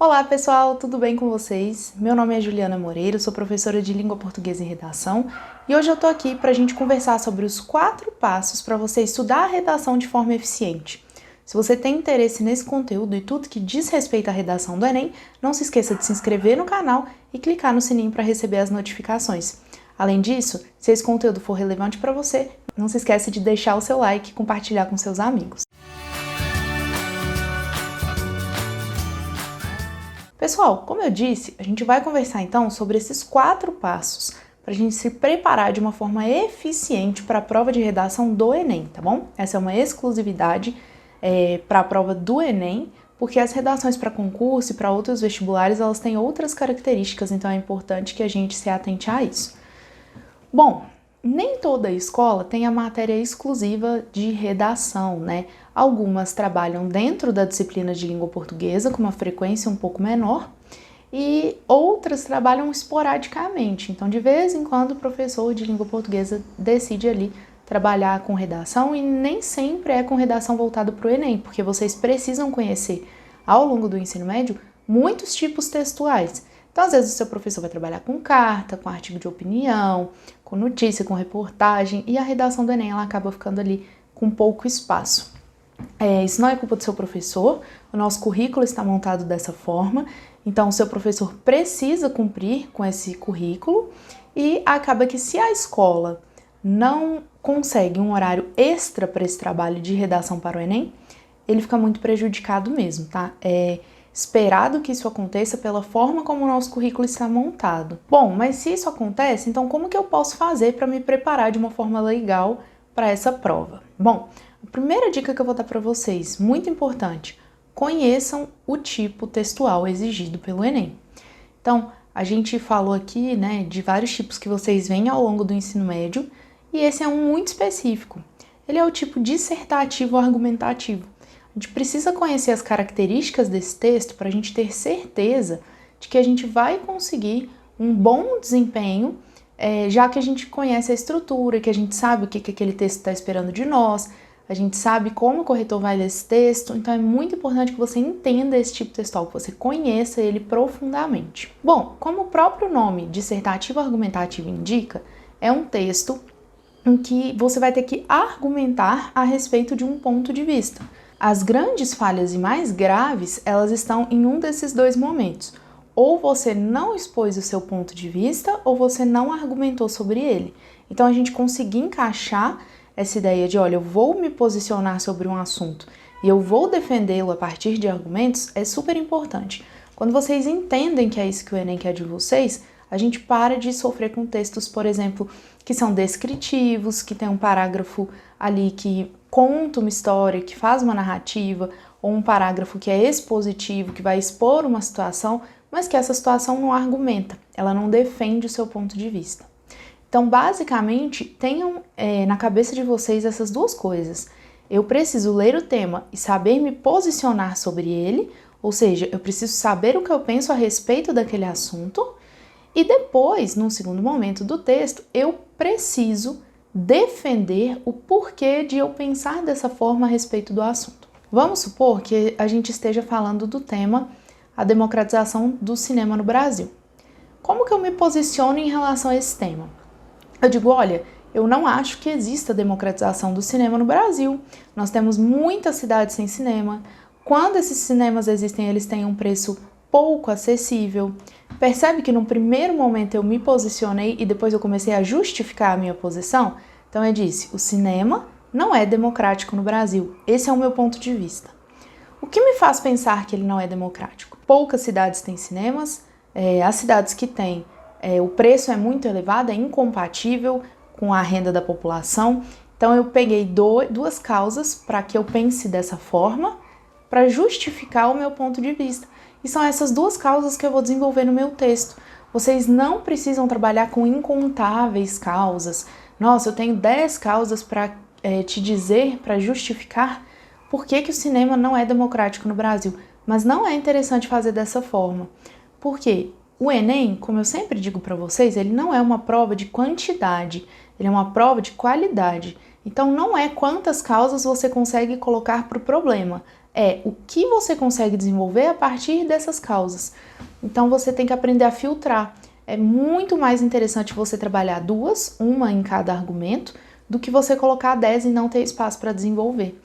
Olá pessoal, tudo bem com vocês? Meu nome é Juliana Moreira, sou professora de Língua Portuguesa e Redação e hoje eu tô aqui para a gente conversar sobre os 4 passos para você estudar a redação de forma eficiente. Se você tem interesse nesse conteúdo e tudo que diz respeito à redação do Enem, não se esqueça de se inscrever no canal e clicar no sininho para receber as notificações. Além disso, se esse conteúdo for relevante para você, não se esqueça de deixar o seu like e compartilhar com seus amigos. Pessoal, como eu disse, a gente vai conversar então sobre esses 4 passos para a gente se preparar de uma forma eficiente para a prova de redação do Enem, tá bom? Essa é uma exclusividade para a prova do Enem, porque as redações para concurso e para outros vestibulares, elas têm outras características, então é importante que a gente se atente a isso. Bom, nem toda escola tem a matéria exclusiva de redação, né? Algumas trabalham dentro da disciplina de língua portuguesa com uma frequência um pouco menor e outras trabalham esporadicamente. Então, de vez em quando, o professor de língua portuguesa decide ali trabalhar com redação e nem sempre é com redação voltada para o Enem, porque vocês precisam conhecer ao longo do ensino médio muitos tipos textuais. Então, às vezes, o seu professor vai trabalhar com carta, com artigo de opinião, com notícia, com reportagem, e a redação do Enem ela acaba ficando ali com pouco espaço. Isso não é culpa do seu professor, o nosso currículo está montado dessa forma, então o seu professor precisa cumprir com esse currículo e acaba que se a escola não consegue um horário extra para esse trabalho de redação para o Enem, ele fica muito prejudicado mesmo, tá? É esperado que isso aconteça pela forma como o nosso currículo está montado. Bom, mas se isso acontece, então como que eu posso fazer para me preparar de uma forma legal para essa prova? Bom, a primeira dica que eu vou dar para vocês, muito importante, conheçam o tipo textual exigido pelo Enem. Então, a gente falou aqui, né, de vários tipos que vocês veem ao longo do ensino médio, e esse é um muito específico. Ele é o tipo dissertativo argumentativo. A gente precisa conhecer as características desse texto para a gente ter certeza de que a gente vai conseguir um bom desempenho, já que a gente conhece a estrutura, que a gente sabe o que aquele texto está esperando de nós, a gente sabe como o corretor vai ler esse texto, então é muito importante que você entenda esse tipo textual, que você conheça ele profundamente. Bom, como o próprio nome dissertativo argumentativo indica, é um texto em que você vai ter que argumentar a respeito de um ponto de vista. As grandes falhas e mais graves, elas estão em um desses dois momentos. Ou você não expôs o seu ponto de vista, ou você não argumentou sobre ele. Então, a gente conseguir encaixar essa ideia de, olha, eu vou me posicionar sobre um assunto e eu vou defendê-lo a partir de argumentos, é super importante. Quando vocês entendem que é isso que o Enem quer de vocês, a gente para de sofrer com textos, por exemplo, que são descritivos, que tem um parágrafo ali que conta uma história, que faz uma narrativa, ou um parágrafo que é expositivo, que vai expor uma situação, mas que essa situação não argumenta, ela não defende o seu ponto de vista. Então, basicamente, tenham na cabeça de vocês essas duas coisas. Eu preciso ler o tema e saber me posicionar sobre ele, ou seja, eu preciso saber o que eu penso a respeito daquele assunto, e depois, num segundo momento do texto, eu preciso defender o porquê de eu pensar dessa forma a respeito do assunto. Vamos supor que a gente esteja falando do tema a democratização do cinema no Brasil. Como que eu me posiciono em relação a esse tema? Eu digo, olha, eu não acho que exista democratização do cinema no Brasil. Nós temos muitas cidades sem cinema. Quando esses cinemas existem, eles têm um preço pouco acessível. Percebe que no primeiro momento eu me posicionei e depois eu comecei a justificar a minha posição? Então eu disse, o cinema não é democrático no Brasil. Esse é o meu ponto de vista. O que me faz pensar que ele não é democrático? Poucas cidades têm cinemas, as cidades que têm, o preço é muito elevado, é incompatível com a renda da população. Então eu peguei duas causas para que eu pense dessa forma, para justificar o meu ponto de vista. E são essas duas causas que eu vou desenvolver no meu texto. Vocês não precisam trabalhar com incontáveis causas. Nossa, eu tenho 10 causas para te dizer, para justificar por que o cinema não é democrático no Brasil. Mas não é interessante fazer dessa forma. Porque o Enem, como eu sempre digo para vocês, ele não é uma prova de quantidade, ele é uma prova de qualidade. Então não é quantas causas você consegue colocar para o problema, é o que você consegue desenvolver a partir dessas causas. Então você tem que aprender a filtrar. É muito mais interessante você trabalhar duas, uma em cada argumento, do que você colocar 10 e não ter espaço para desenvolver.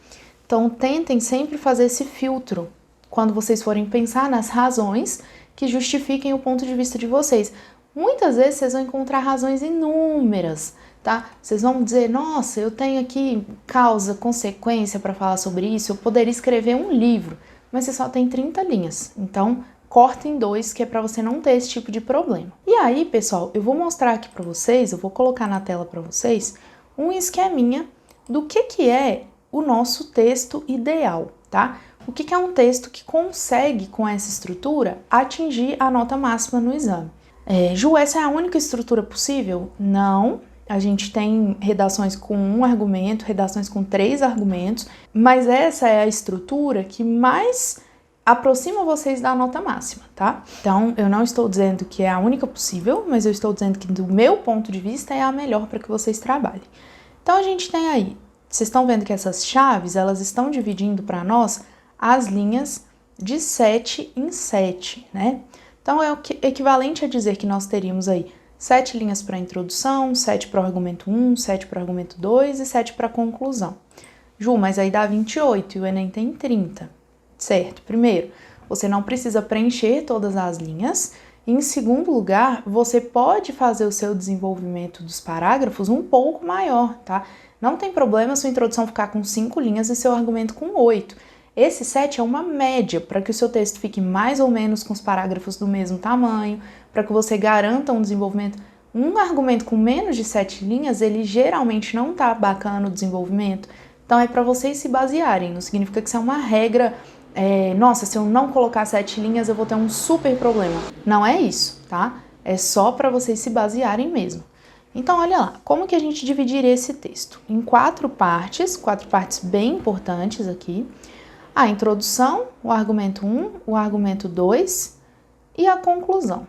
Então tentem sempre fazer esse filtro quando vocês forem pensar nas razões que justifiquem o ponto de vista de vocês. Muitas vezes vocês vão encontrar razões inúmeras, tá? Vocês vão dizer, nossa, eu tenho aqui causa, consequência para falar sobre isso, eu poderia escrever um livro, mas você só tem 30 linhas. Então, corta em 2, que é para você não ter esse tipo de problema. E aí, pessoal, eu vou mostrar aqui para vocês, eu vou colocar na tela para vocês, um esqueminha do que é o nosso texto ideal, tá? O que é um texto que consegue, com essa estrutura, atingir a nota máxima no exame. Ju, essa é a única estrutura possível? Não. A gente tem redações com 1 argumento, redações com 3 argumentos, mas essa é a estrutura que mais aproxima vocês da nota máxima, tá? Então, eu não estou dizendo que é a única possível, mas eu estou dizendo que, do meu ponto de vista, é a melhor para que vocês trabalhem. Então, a gente tem aí, vocês estão vendo que essas chaves, elas estão dividindo para nós as linhas de 7 em 7, né? Então, é o equivalente a dizer que nós teríamos aí 7 linhas para a introdução, 7 para o argumento 1, 7 para o argumento 2 e 7 para a conclusão. Ju, mas aí dá 28 e o Enem tem 30, certo? Primeiro, você não precisa preencher todas as linhas. E, em segundo lugar, você pode fazer o seu desenvolvimento dos parágrafos um pouco maior, tá? Não tem problema sua introdução ficar com 5 linhas e seu argumento com 8. Esse 7 é uma média para que o seu texto fique mais ou menos com os parágrafos do mesmo tamanho, para que você garanta um desenvolvimento. Um argumento com menos de 7 linhas, ele geralmente não tá bacana o desenvolvimento. Então é para vocês se basearem, não significa que isso é uma regra, nossa, se eu não colocar 7 linhas eu vou ter um super problema. Não é isso, tá? É só para vocês se basearem mesmo. Então, olha lá, como que a gente dividiria esse texto? Em 4 partes bem importantes aqui. A introdução, o argumento 1, o argumento 2 e a conclusão.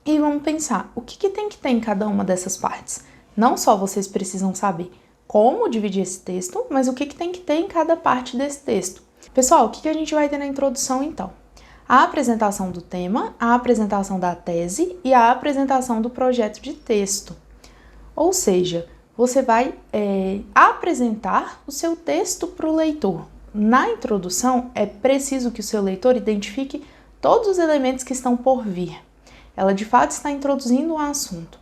E vamos pensar, o que tem que ter em cada uma dessas partes? Não só vocês precisam saber como dividir esse texto, mas o que tem que ter em cada parte desse texto. Pessoal, o que a gente vai ter na introdução, então? A apresentação do tema, a apresentação da tese e a apresentação do projeto de texto. Ou seja, você vai apresentar o seu texto para o leitor. Na introdução, é preciso que o seu leitor identifique todos os elementos que estão por vir. Ela, de fato, está introduzindo um assunto.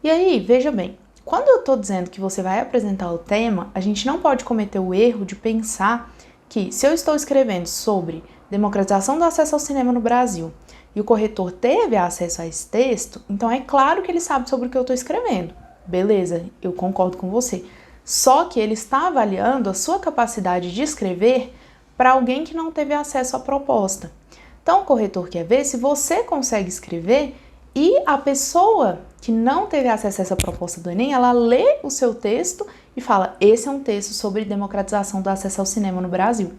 E aí, veja bem, quando eu estou dizendo que você vai apresentar o tema, a gente não pode cometer o erro de pensar que, se eu estou escrevendo sobre democratização do acesso ao cinema no Brasil e o corretor teve acesso a esse texto, então é claro que ele sabe sobre o que eu estou escrevendo. Beleza, eu concordo com você. Só que ele está avaliando a sua capacidade de escrever para alguém que não teve acesso à proposta. Então, o corretor quer ver se você consegue escrever e a pessoa que não teve acesso a essa proposta do Enem, ela lê o seu texto e fala, esse é um texto sobre democratização do acesso ao cinema no Brasil.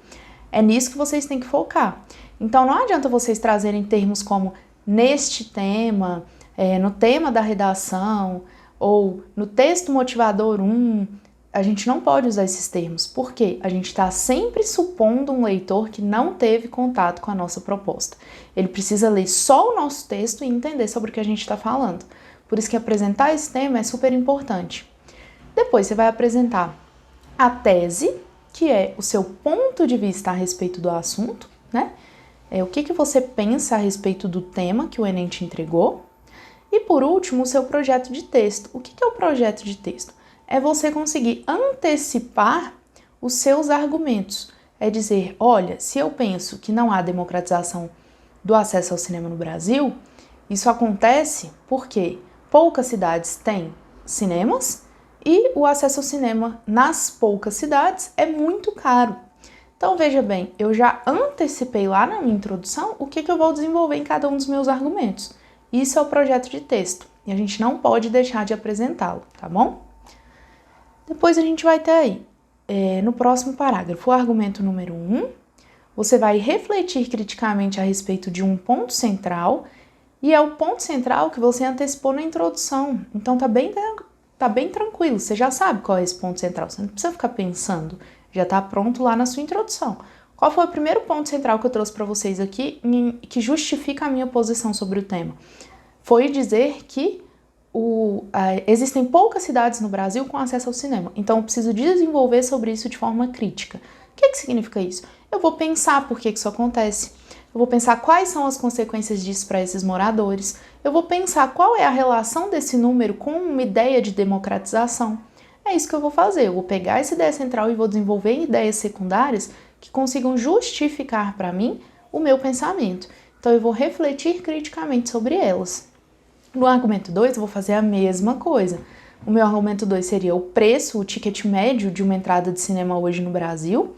É nisso que vocês têm que focar. Então, não adianta vocês trazerem termos como neste tema, no tema da redação, ou no texto motivador 1, a gente não pode usar esses termos, porque a gente está sempre supondo um leitor que não teve contato com a nossa proposta. Ele precisa ler só o nosso texto e entender sobre o que a gente está falando. Por isso que apresentar esse tema é super importante. Depois você vai apresentar a tese, que é o seu ponto de vista a respeito do assunto, né? O que você pensa a respeito do tema que o Enem te entregou. E por último, o seu projeto de texto. O que é o projeto de texto? É você conseguir antecipar os seus argumentos. É dizer, olha, se eu penso que não há democratização do acesso ao cinema no Brasil, isso acontece porque poucas cidades têm cinemas e o acesso ao cinema nas poucas cidades é muito caro. Então, veja bem, eu já antecipei lá na minha introdução o que eu vou desenvolver em cada um dos meus argumentos. Isso é o projeto de texto e a gente não pode deixar de apresentá-lo, tá bom? Depois a gente vai ter aí, no próximo parágrafo, o argumento número 1, você vai refletir criticamente a respeito de um ponto central e é o ponto central que você antecipou na introdução. Então tá bem tranquilo, você já sabe qual é esse ponto central, você não precisa ficar pensando, já tá pronto lá na sua introdução. Qual foi o primeiro ponto central que eu trouxe para vocês aqui que justifica a minha posição sobre o tema? Foi dizer que existem poucas cidades no Brasil com acesso ao cinema, então eu preciso desenvolver sobre isso de forma crítica. O que significa isso? Eu vou pensar por que isso acontece, eu vou pensar quais são as consequências disso para esses moradores, eu vou pensar qual é a relação desse número com uma ideia de democratização. É isso que eu vou fazer, eu vou pegar essa ideia central e vou desenvolver ideias secundárias que consigam justificar para mim o meu pensamento. Então eu vou refletir criticamente sobre elas. No argumento 2 eu vou fazer a mesma coisa. O meu argumento 2 seria o preço, o ticket médio de uma entrada de cinema hoje no Brasil.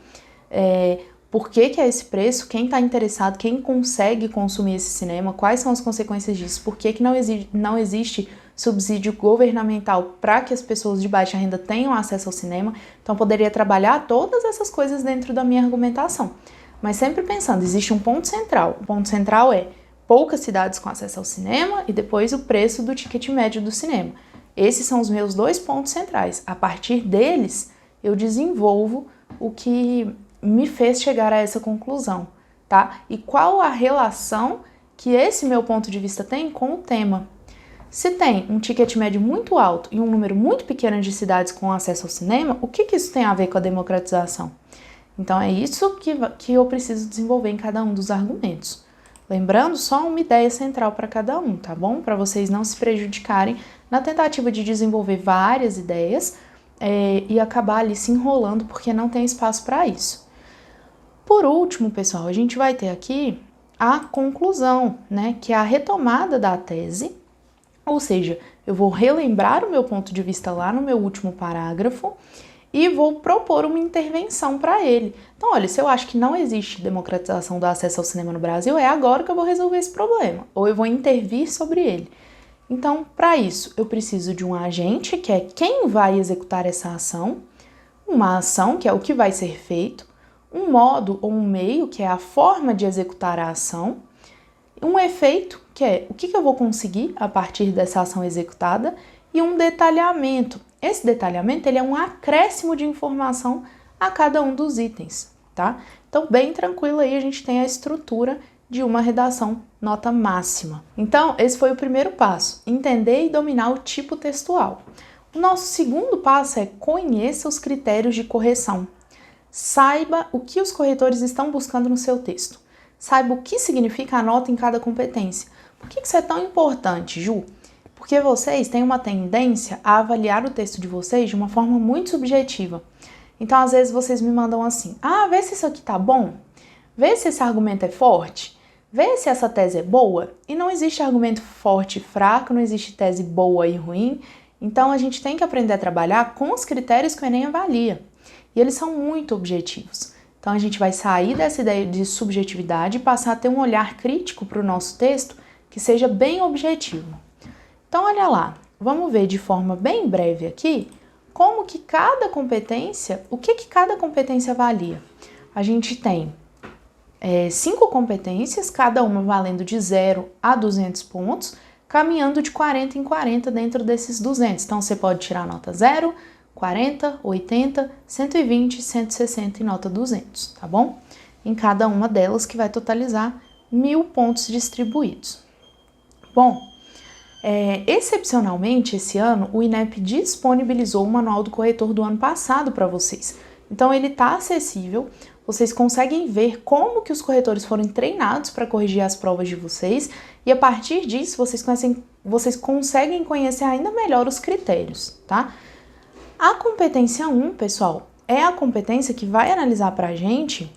Por que é esse preço? Quem está interessado, quem consegue consumir esse cinema? Quais são as consequências disso? Por que não existe subsídio governamental para que as pessoas de baixa renda tenham acesso ao cinema? Então, poderia trabalhar todas essas coisas dentro da minha argumentação. Mas sempre pensando, existe um ponto central. O ponto central é poucas cidades com acesso ao cinema e depois o preço do ticket médio do cinema. Esses são os meus 2 pontos centrais. A partir deles, eu desenvolvo o que me fez chegar a essa conclusão, tá? E qual a relação que esse meu ponto de vista tem com o tema? Se tem um ticket médio muito alto e um número muito pequeno de cidades com acesso ao cinema, o que isso tem a ver com a democratização? Então é isso que eu preciso desenvolver em cada um dos argumentos. Lembrando, só uma ideia central para cada um, tá bom? Para vocês não se prejudicarem na tentativa de desenvolver várias ideias e acabar ali se enrolando porque não tem espaço para isso. Por último, pessoal, a gente vai ter aqui a conclusão, né? Que é a retomada da tese, ou seja, eu vou relembrar o meu ponto de vista lá no meu último parágrafo e vou propor uma intervenção para ele. Então, olha, se eu acho que não existe democratização do acesso ao cinema no Brasil, é agora que eu vou resolver esse problema, ou eu vou intervir sobre ele. Então, para isso, eu preciso de um agente, que é quem vai executar essa ação, uma ação, que é o que vai ser feito, um modo ou um meio, que é a forma de executar a ação, um efeito, que é o que eu vou conseguir a partir dessa ação executada, e um detalhamento. Esse detalhamento ele é um acréscimo de informação a cada um dos itens, tá? Então, bem tranquilo aí, a gente tem a estrutura de uma redação nota máxima. Então, esse foi o primeiro passo, entender e dominar o tipo textual. O nosso segundo passo é conheça os critérios de correção. Saiba o que os corretores estão buscando no seu texto. Saiba o que significa a nota em cada competência. Por que isso é tão importante, Ju? Porque vocês têm uma tendência a avaliar o texto de vocês de uma forma muito subjetiva. Então, às vezes, vocês me mandam assim, vê se isso aqui tá bom, vê se esse argumento é forte, vê se essa tese é boa. E não existe argumento forte e fraco, não existe tese boa e ruim. Então, a gente tem que aprender a trabalhar com os critérios que o Enem avalia. E eles são muito objetivos. Então, a gente vai sair dessa ideia de subjetividade e passar a ter um olhar crítico para o nosso texto que seja bem objetivo. Então, olha lá, vamos ver de forma bem breve aqui como que cada competência, o que cada competência avalia. A gente tem 5 competências, cada uma valendo de 0 a 200 pontos, caminhando de 40 em 40 dentro desses 200. Então, você pode tirar nota 0, 40, 80, 120, 160 e nota 200, tá bom? Em cada uma delas que vai totalizar 1000 pontos distribuídos. Bom, excepcionalmente esse ano o INEP disponibilizou o manual do corretor do ano passado para vocês. Então ele está acessível, vocês conseguem ver como que os corretores foram treinados para corrigir as provas de vocês e a partir disso vocês conseguem conhecer ainda melhor os critérios, tá? A competência 1, pessoal, é a competência que vai analisar para a gente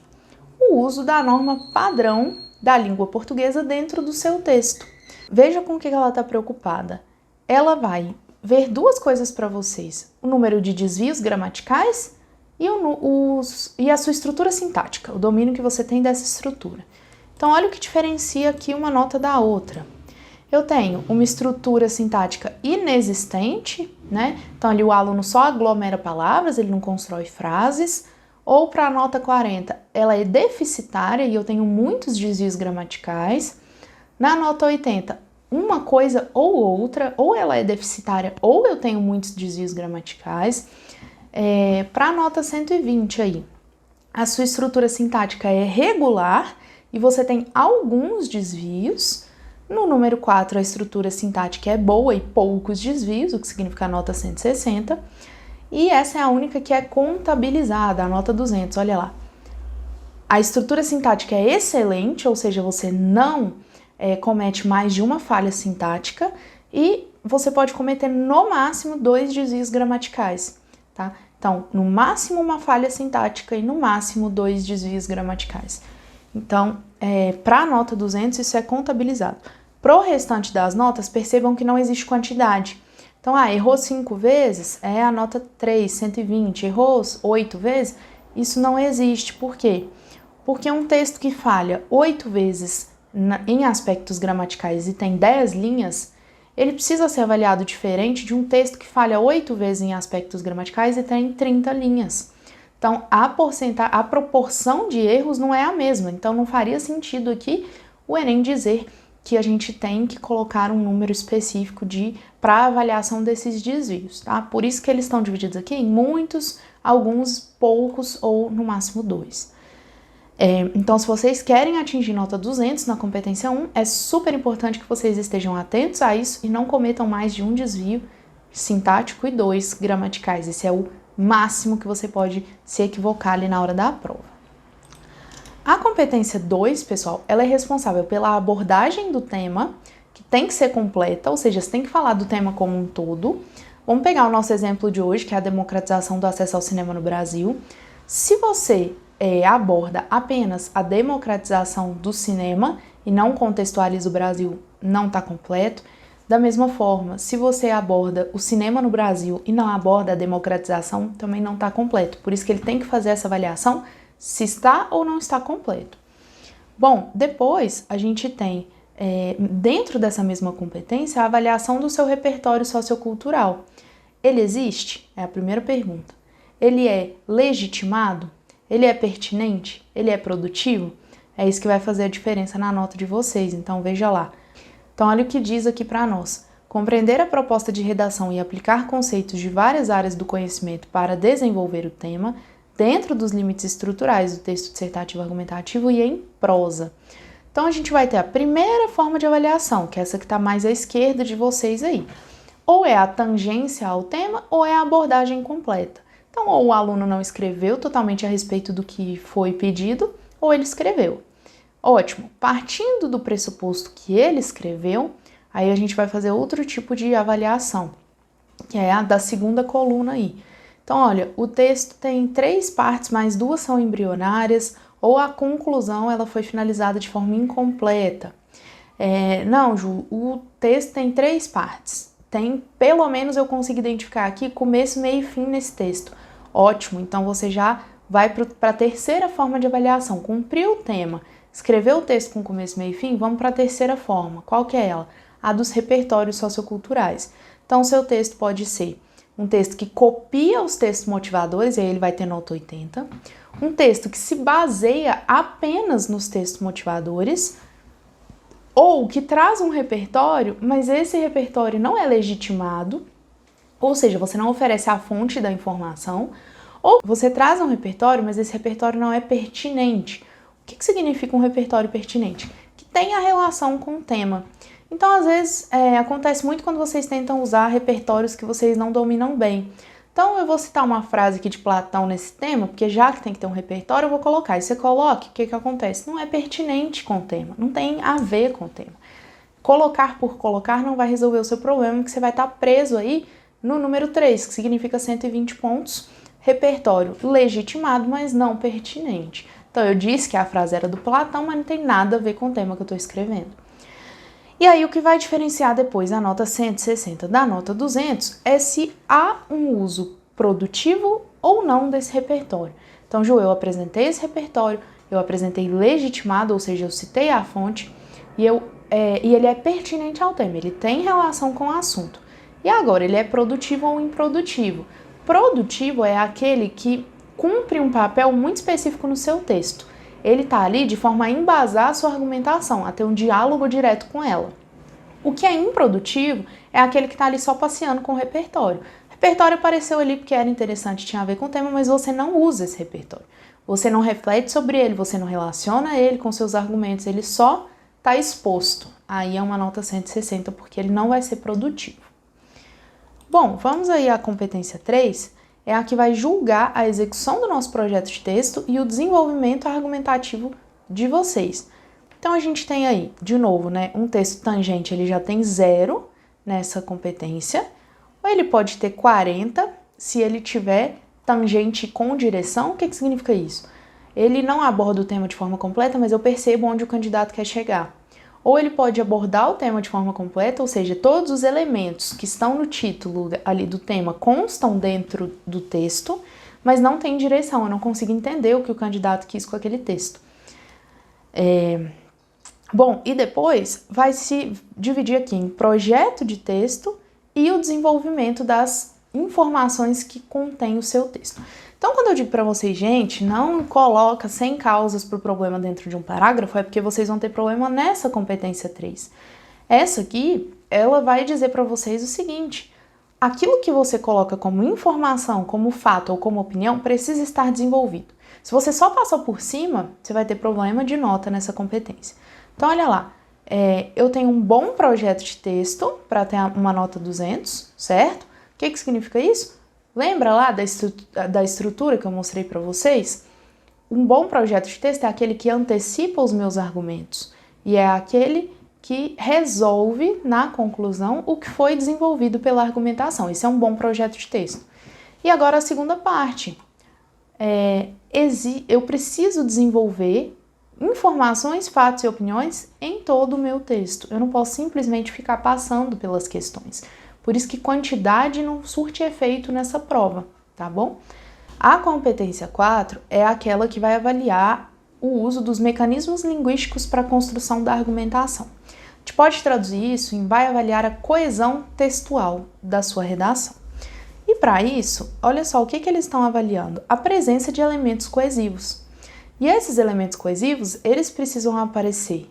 o uso da norma padrão da língua portuguesa dentro do seu texto. Veja com o que ela está preocupada. Ela vai ver 2 coisas para vocês: o número de desvios gramaticais e a sua estrutura sintática, o domínio que você tem dessa estrutura. Então, olha o que diferencia aqui uma nota da outra. Eu tenho uma estrutura sintática inexistente, né? Então, ali o aluno só aglomera palavras, ele não constrói frases. Ou para a nota 40, ela é deficitária e eu tenho muitos desvios gramaticais. Na nota 80, uma coisa ou outra, ou ela é deficitária ou eu tenho muitos desvios gramaticais. Para a nota 120 aí, a sua estrutura sintática é regular e você tem alguns desvios. No número 4, a estrutura sintática é boa e poucos desvios, o que significa a nota 160. E essa é a única que é contabilizada, a nota 200, olha lá. A estrutura sintática é excelente, ou seja, você não comete mais de uma falha sintática e você pode cometer no máximo 2 desvios gramaticais, tá? Então, no máximo uma falha sintática e no máximo 2 desvios gramaticais. Então, para a nota 200, isso é contabilizado. Para o restante das notas, percebam que não existe quantidade. Então, errou 5 vezes, é a nota 3, 120. Errou 8 vezes, isso não existe. Por quê? Porque um texto que falha 8 vezes em aspectos gramaticais e tem 10 linhas, ele precisa ser avaliado diferente de um texto que falha 8 vezes em aspectos gramaticais e tem 30 linhas. Então, a proporção de erros não é a mesma. Então, não faria sentido aqui o Enem dizer que a gente tem que colocar um número específico para avaliação desses desvios, tá? Por isso que eles estão divididos aqui em muitos, alguns, poucos ou no máximo 2. Então, se vocês querem atingir nota 200 na competência 1, é super importante que vocês estejam atentos a isso e não cometam mais de um desvio sintático e 2 gramaticais. Esse é o máximo que você pode se equivocar ali na hora da prova. A competência 2, pessoal, ela é responsável pela abordagem do tema, que tem que ser completa, ou seja, você tem que falar do tema como um todo. Vamos pegar o nosso exemplo de hoje, que é a democratização do acesso ao cinema no Brasil. Se você aborda apenas a democratização do cinema e não contextualiza o Brasil, não está completo. Da mesma forma, se você aborda o cinema no Brasil e não aborda a democratização, também não está completo. Por isso que ele tem que fazer essa avaliação se está ou não está completo. Bom, depois a gente tem, dentro dessa mesma competência, a avaliação do seu repertório sociocultural. Ele existe? É a primeira pergunta. Ele é legitimado? Ele é pertinente? Ele é produtivo? É isso que vai fazer a diferença na nota de vocês, então veja lá. Então olha o que diz aqui para nós. Compreender a proposta de redação e aplicar conceitos de várias áreas do conhecimento para desenvolver o tema dentro dos limites estruturais do texto dissertativo argumentativo e em prosa. Então a gente vai ter a primeira forma de avaliação, que é essa que está mais à esquerda de vocês aí. Ou é a tangência ao tema ou é a abordagem completa. Então, ou o aluno não escreveu totalmente a respeito do que foi pedido, ou ele escreveu. Ótimo. Partindo do pressuposto que ele escreveu, aí a gente vai fazer outro tipo de avaliação, que é a da segunda coluna aí. Então, olha, o texto tem 3 partes, mas 2 são embrionárias, ou a conclusão ela foi finalizada de forma incompleta. Não, Ju, o texto tem 3 partes. Pelo menos eu consigo identificar aqui começo, meio e fim nesse texto. Ótimo, então você já vai para a terceira forma de avaliação. Cumpriu o tema, escreveu o texto com começo, meio e fim, vamos para a terceira forma. Qual que é ela? A dos repertórios socioculturais. Então, o seu texto pode ser um texto que copia os textos motivadores, e aí ele vai ter nota 80. Um texto que se baseia apenas nos textos motivadores, ou que traz um repertório, mas esse repertório não é legitimado, ou seja, você não oferece a fonte da informação, ou você traz um repertório, mas esse repertório não é pertinente. O que significa um repertório pertinente? Que tenha relação com o tema. Então, às vezes, acontece muito quando vocês tentam usar repertórios que vocês não dominam bem. Então, eu vou citar uma frase aqui de Platão nesse tema, porque já que tem que ter um repertório, eu vou colocar. E você coloque, o que acontece? Não é pertinente com o tema, não tem a ver com o tema. Colocar por colocar não vai resolver o seu problema, porque você vai estar preso aí no número 3, que significa 120 pontos, repertório legitimado, mas não pertinente. Então, eu disse que a frase era do Platão, mas não tem nada a ver com o tema que eu estou escrevendo. E aí, o que vai diferenciar depois a nota 160 da nota 200 é se há um uso produtivo ou não desse repertório. Então, Ju, eu apresentei esse repertório, eu apresentei legitimado, ou seja, eu citei a fonte, e ele é pertinente ao tema, ele tem relação com o assunto. E agora, ele é produtivo ou improdutivo? Produtivo é aquele que cumpre um papel muito específico no seu texto. Ele está ali de forma a embasar a sua argumentação, a ter um diálogo direto com ela. O que é improdutivo é aquele que está ali só passeando com o repertório. O repertório apareceu ali porque era interessante, tinha a ver com o tema, mas você não usa esse repertório. Você não reflete sobre ele, você não relaciona ele com seus argumentos, ele só está exposto. Aí é uma nota 160, porque ele não vai ser produtivo. Bom, vamos aí à competência 3, é a que vai julgar a execução do nosso projeto de texto e o desenvolvimento argumentativo de vocês. Então, a gente tem aí, de novo, né, um texto tangente, ele já tem 0 nessa competência, ou ele pode ter 40 se ele tiver tangente com direção. O que significa isso? Ele não aborda o tema de forma completa, mas eu percebo onde o candidato quer chegar. Ou ele pode abordar o tema de forma completa, ou seja, todos os elementos que estão no título ali do tema constam dentro do texto, mas não tem direção, eu não consigo entender o que o candidato quis com aquele texto. Bom, e depois vai se dividir aqui em projeto de texto e o desenvolvimento das informações que contém o seu texto. Então, quando eu digo para vocês, gente, não coloca 100 causas para o problema dentro de um parágrafo, é porque vocês vão ter problema nessa competência 3. Essa aqui, ela vai dizer para vocês o seguinte: aquilo que você coloca como informação, como fato ou como opinião precisa estar desenvolvido. Se você só passou por cima, você vai ter problema de nota nessa competência. Então, olha lá, eu tenho um bom projeto de texto para ter uma nota 200, certo? O que significa isso? Lembra lá da estrutura que eu mostrei para vocês? Um bom projeto de texto é aquele que antecipa os meus argumentos e é aquele que resolve, na conclusão, o que foi desenvolvido pela argumentação. Esse é um bom projeto de texto. E agora a segunda parte. Eu preciso desenvolver informações, fatos e opiniões em todo o meu texto. Eu não posso simplesmente ficar passando pelas questões. Por isso que quantidade não surte efeito nessa prova, tá bom? A competência 4 é aquela que vai avaliar o uso dos mecanismos linguísticos para a construção da argumentação. A gente pode traduzir isso em vai avaliar a coesão textual da sua redação. E para isso, olha só o que eles estão avaliando: a presença de elementos coesivos. E esses elementos coesivos, eles precisam aparecer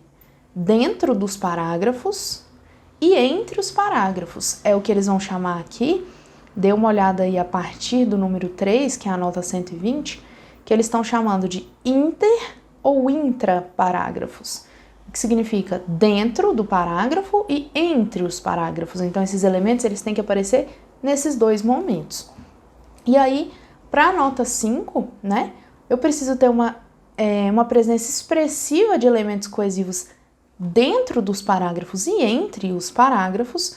dentro dos parágrafos e entre os parágrafos. É o que eles vão chamar aqui, dê uma olhada aí a partir do número 3, que é a nota 120, que eles estão chamando de inter ou intraparágrafos, o que significa dentro do parágrafo e entre os parágrafos. Então, esses elementos eles têm que aparecer nesses dois momentos. E aí, para a nota 5, né, eu preciso ter uma presença expressiva de elementos coesivos dentro dos parágrafos e entre os parágrafos,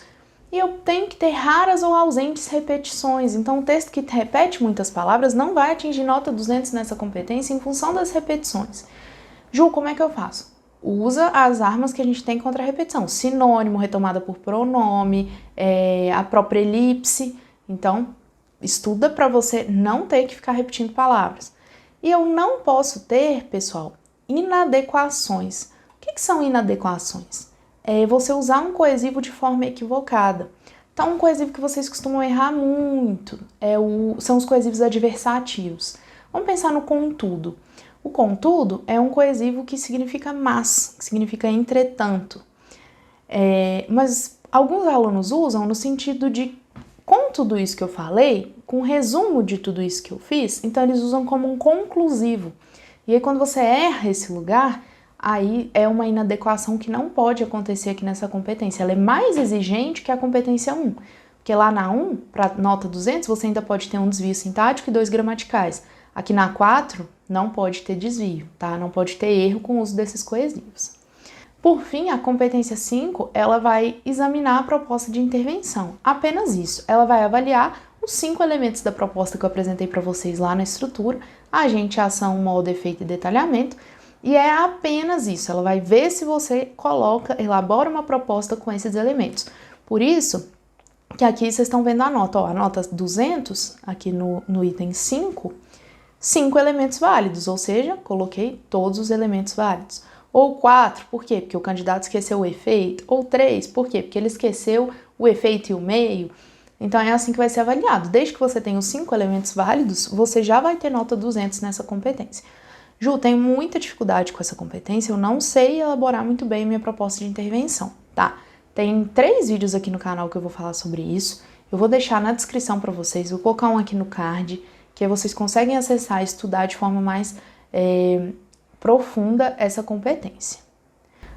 e eu tenho que ter raras ou ausentes repetições. Então, um texto que repete muitas palavras não vai atingir nota 200 nessa competência em função das repetições. Ju, como é que eu faço? Usa as armas que a gente tem contra a repetição. Sinônimo, retomada por pronome, a própria elipse. Então, estuda para você não ter que ficar repetindo palavras. E eu não posso ter, pessoal, inadequações. O que são inadequações? É você usar um coesivo de forma equivocada. Então, um coesivo que vocês costumam errar muito são os coesivos adversativos. Vamos pensar no contudo. O contudo é um coesivo que significa mas, que significa entretanto. Mas alguns alunos usam no sentido de, com tudo isso que eu falei, com resumo de tudo isso que eu fiz, então eles usam como um conclusivo. E aí quando você erra esse lugar, aí é uma inadequação que não pode acontecer aqui nessa competência. Ela é mais exigente que a competência 1. Porque lá na 1, para nota 200, você ainda pode ter um desvio sintático e 2 gramaticais. Aqui na 4, não pode ter desvio, tá? Não pode ter erro com o uso desses coesivos. Por fim, a competência 5, ela vai examinar a proposta de intervenção. Apenas isso. Ela vai avaliar os 5 elementos da proposta que eu apresentei para vocês lá na estrutura: agente, ação, molde, efeito e detalhamento. E é apenas isso. Ela vai ver se você elabora uma proposta com esses elementos. Por isso que aqui vocês estão vendo a nota. A nota 200, aqui no item 5, 5 elementos válidos, ou seja, coloquei todos os elementos válidos. Ou 4, por quê? Porque o candidato esqueceu o efeito. Ou 3, por quê? Porque ele esqueceu o efeito e o meio. Então, é assim que vai ser avaliado. Desde que você tenha os 5 elementos válidos, você já vai ter nota 200 nessa competência. Ju, tenho muita dificuldade com essa competência, eu não sei elaborar muito bem minha proposta de intervenção, tá? Tem 3 vídeos aqui no canal que eu vou falar sobre isso. Eu vou deixar na descrição para vocês, vou colocar um aqui no card, porque vocês conseguem acessar e estudar de forma mais profunda essa competência.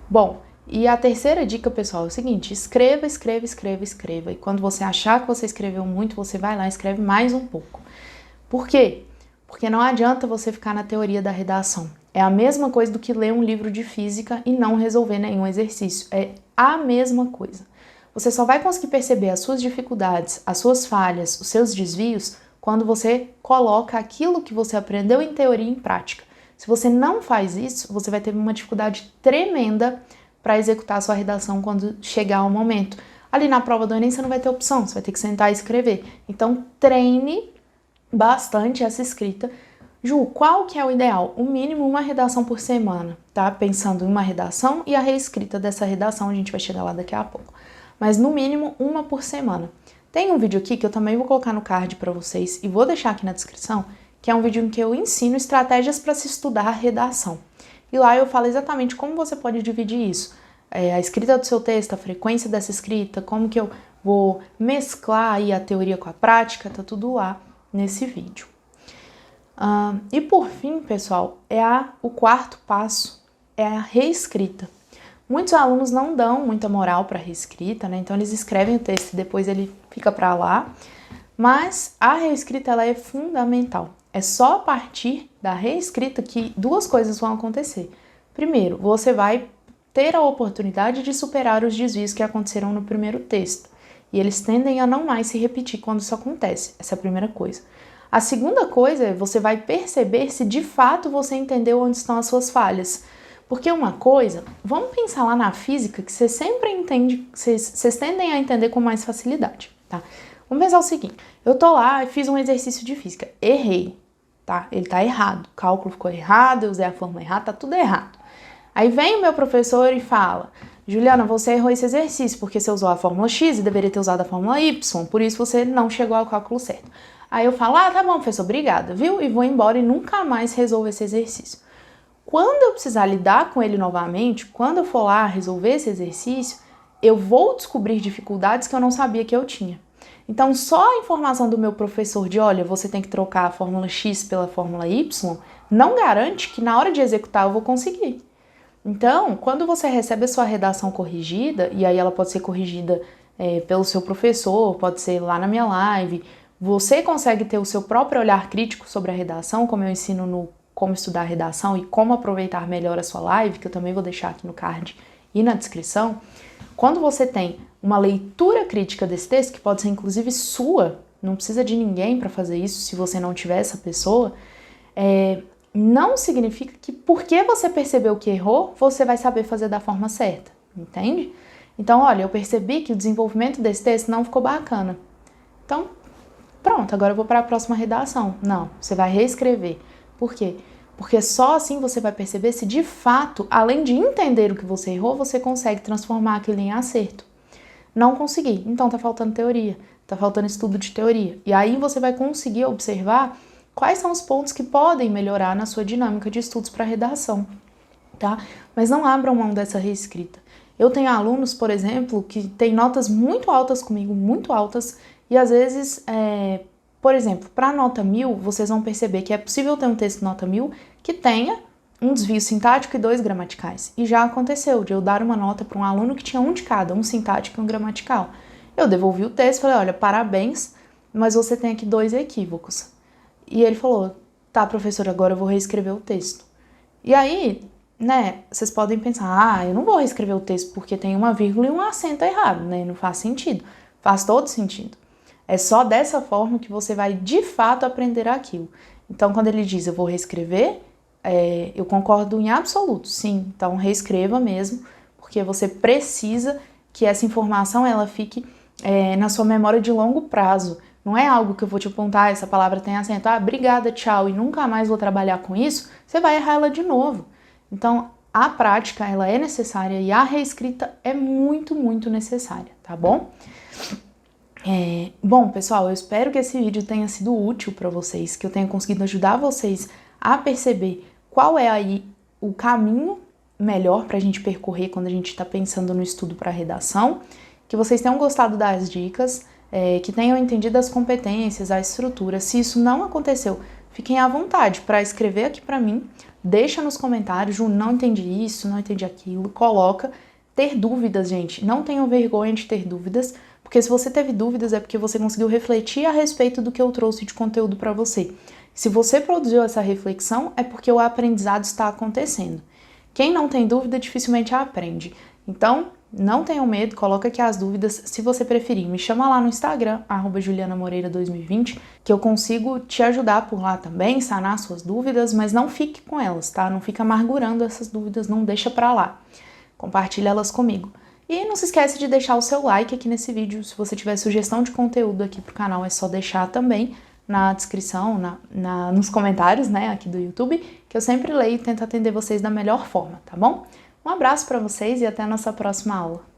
Bom, e a terceira dica, pessoal, é o seguinte: escreva, escreva, escreva, escreva. E quando você achar que você escreveu muito, você vai lá e escreve mais um pouco. Por quê? Porque não adianta você ficar na teoria da redação. É a mesma coisa do que ler um livro de física e não resolver nenhum exercício. É a mesma coisa. Você só vai conseguir perceber as suas dificuldades, as suas falhas, os seus desvios, quando você coloca aquilo que você aprendeu em teoria em prática. Se você não faz isso, você vai ter uma dificuldade tremenda para executar a sua redação quando chegar o momento. Ali na prova do Enem você não vai ter opção, você vai ter que sentar e escrever. Então treine bastante essa escrita. Ju, qual que é o ideal? O mínimo uma redação por semana, tá? Pensando em uma redação e a reescrita dessa redação, a gente vai chegar lá daqui a pouco. Mas no mínimo uma por semana. Tem um vídeo aqui que eu também vou colocar no card para vocês e vou deixar aqui na descrição, que é um vídeo em que eu ensino estratégias para se estudar a redação. E lá eu falo exatamente como você pode dividir isso. A escrita do seu texto, a frequência dessa escrita, como que eu vou mesclar aí a teoria com a prática, tá tudo lá nesse vídeo. E por fim, pessoal, o quarto passo é a reescrita. Muitos alunos não dão muita moral para a reescrita, né? Então eles escrevem o texto e depois ele fica para lá. Mas a reescrita ela é fundamental. É só a partir da reescrita que duas coisas vão acontecer. Primeiro, você vai ter a oportunidade de superar os desvios que aconteceram no primeiro texto. E eles tendem a não mais se repetir quando isso acontece. Essa é a primeira coisa. A segunda coisa é você vai perceber se de fato você entendeu onde estão as suas falhas. Porque uma coisa, vamos pensar lá na física, que você sempre entende, vocês tendem a entender com mais facilidade, tá? Vamos pensar o seguinte: eu tô lá e fiz um exercício de física, errei, tá? Ele tá errado, o cálculo ficou errado, eu usei a fórmula errada, tá tudo errado. Aí vem o meu professor e fala: Juliana, você errou esse exercício porque você usou a fórmula X e deveria ter usado a fórmula Y, por isso você não chegou ao cálculo certo. Aí eu falo: tá bom, professor, obrigada, viu? E vou embora e nunca mais resolvo esse exercício. Quando eu precisar lidar com ele novamente, quando eu for lá resolver esse exercício, eu vou descobrir dificuldades que eu não sabia que eu tinha. Então, só a informação do meu professor de, olha, você tem que trocar a fórmula X pela fórmula Y, não garante que na hora de executar eu vou conseguir. Então, quando você recebe a sua redação corrigida, e aí ela pode ser corrigida pelo seu professor, pode ser lá na minha live, você consegue ter o seu próprio olhar crítico sobre a redação, como eu ensino no Como Estudar a Redação e Como Aproveitar Melhor a Sua Live, que eu também vou deixar aqui no card e na descrição. Quando você tem uma leitura crítica desse texto, que pode ser inclusive sua, não precisa de ninguém para fazer isso se você não tiver essa pessoa, não significa que porque você percebeu que errou, você vai saber fazer da forma certa, entende? Então, olha, eu percebi que o desenvolvimento desse texto não ficou bacana. Então, pronto, agora eu vou para a próxima redação. Não, você vai reescrever. Por quê? Porque só assim você vai perceber se de fato, além de entender o que você errou, você consegue transformar aquilo em acerto. Não consegui, então tá faltando teoria, tá faltando estudo de teoria. E aí você vai conseguir observar quais são os pontos que podem melhorar na sua dinâmica de estudos para redação, tá? Mas não abram mão dessa reescrita. Eu tenho alunos, por exemplo, que têm notas muito altas comigo, muito altas, e às vezes, por exemplo, para nota 1000, vocês vão perceber que é possível ter um texto nota 1000 que tenha um desvio sintático e 2 gramaticais. E já aconteceu de eu dar uma nota para um aluno que tinha um de cada, um sintático e um gramatical. Eu devolvi o texto e falei: olha, parabéns, mas você tem aqui 2 equívocos. E ele falou: tá, professora, agora eu vou reescrever o texto. E aí, né, vocês podem pensar: eu não vou reescrever o texto porque tem uma vírgula e um acento errado, né? Não faz sentido. Faz todo sentido. É só dessa forma que você vai, de fato, aprender aquilo. Então, quando ele diz: eu vou reescrever, eu concordo em absoluto, sim. Então, reescreva mesmo, porque você precisa que essa informação ela fique na sua memória de longo prazo. Não é algo que eu vou te apontar, essa palavra tem acento, obrigada, tchau, e nunca mais vou trabalhar com isso, você vai errar ela de novo. Então, a prática, ela é necessária e a reescrita é muito, muito necessária, tá bom? Bom, pessoal, eu espero que esse vídeo tenha sido útil para vocês, que eu tenha conseguido ajudar vocês a perceber qual é aí o caminho melhor para a gente percorrer quando a gente está pensando no estudo para redação, que vocês tenham gostado das dicas. que tenham entendido as competências, a estrutura. Se isso não aconteceu, fiquem à vontade para escrever aqui para mim, deixa nos comentários, Ju, não entendi isso, não entendi aquilo, coloca. Ter dúvidas, gente, não tenham vergonha de ter dúvidas, porque se você teve dúvidas é porque você conseguiu refletir a respeito do que eu trouxe de conteúdo para você. Se você produziu essa reflexão, é porque o aprendizado está acontecendo. Quem não tem dúvida dificilmente aprende. Então, não tenham medo, coloca aqui as dúvidas. Se você preferir, me chama lá no Instagram, @julianamoreira2020, que eu consigo te ajudar por lá também, sanar suas dúvidas, mas não fique com elas, tá? Não fica amargurando essas dúvidas, não deixa pra lá. Compartilha elas comigo. E não se esquece de deixar o seu like aqui nesse vídeo. Se você tiver sugestão de conteúdo aqui pro canal, é só deixar também na descrição, nos comentários, né, aqui do YouTube, que eu sempre leio e tento atender vocês da melhor forma, tá bom? Um abraço para vocês e até a nossa próxima aula.